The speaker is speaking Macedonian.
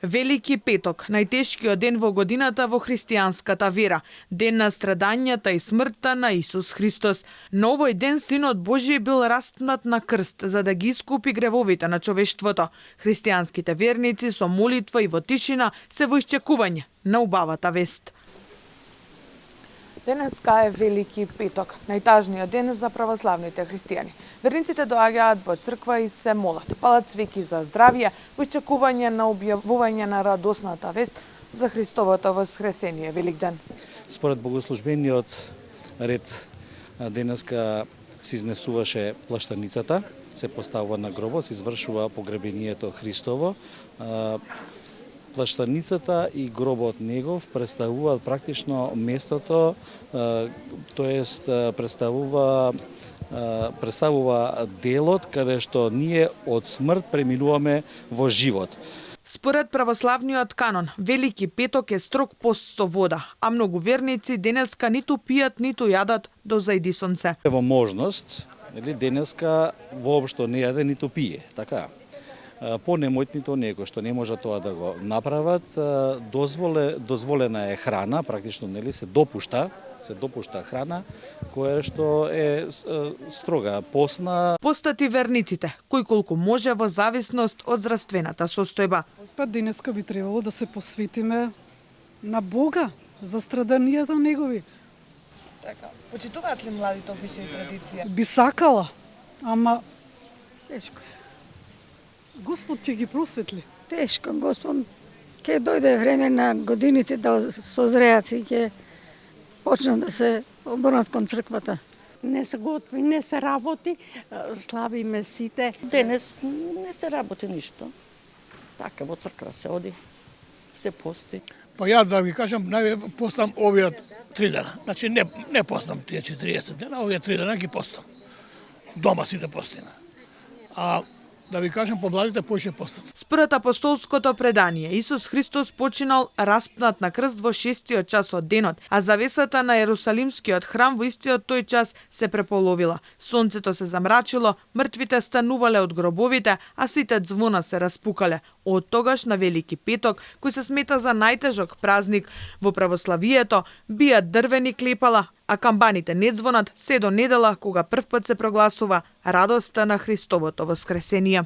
Велики петок, најтешкиот ден во годината во христијанската вера, ден на страдањата и смртта на Исус Христос. На овој ден Синот Божи бил распнат на крст за да ги искупи гревовите на човештвото. Христијанските верници со молитва и во тишина се во исчекување на убавата вест. Денеска е Велики петок, најтажниот ден за православните христијани. Верниците доаѓаат во црква и се молат, палат свеки за здравје, во очекување на објавување на радосната вест за Христовото воскресение Великден. Според богослужбениот ред денеска се изнесуваше плаштаницата, се поставува на гробот, се извршува погребението Христово. Плаштаницата и гробот негов представуваат практично местото, тоест представува делот каде што ние од смрт преминуваме во живот. Според православниот канон, Велики петок е строг пост со вода, а многу верници денеска ниту пијат, ниту јадат до зајди сонце. Во можност, денеска воопшто не јаде ниту пие, така. Понемојтните оние што не може тоа да го направат, дозволена е храна, практично се допушта храна која што е строга постна. Постати верниците, кој колку може во зависност од здравствената состојба. Денеска би требало да се посветиме на Бога, за страданијата негови. Така, почитуваат ли младите обичаи и традиција? Би сакала, ама тешко. Господ ќе ги просветли. Тешко, Господ. Ке дојде време на годините да созреат и ќе почнат да се обрнат кон црквата. Не се готви, не се работи, славиме сите. Денес не се работи ништо. Така во црква се оди, се пости. Па ја да ви кажам, постам овие 3 дена. Значи не постам тие 40 дена, овие 3 дена ги постам. Дома сите постиме. А да ви кажам, по младите поише постат. Според апостолското предание, Исус Христос починал распнат на крст во 6-тиот час од денот, а завесата на Ерусалимскиот храм во истиот тој час се преполовила. Сонцето се замрачило, мртвите станувале од гробовите, а сите звона се распукале. Од тогаш на Велики петок, кој се смета за најтежок празник во православието, бијат дрвени клепала, а камбаните не звонат се до недела кога првпат се прогласува радоста на Христовото воскресение.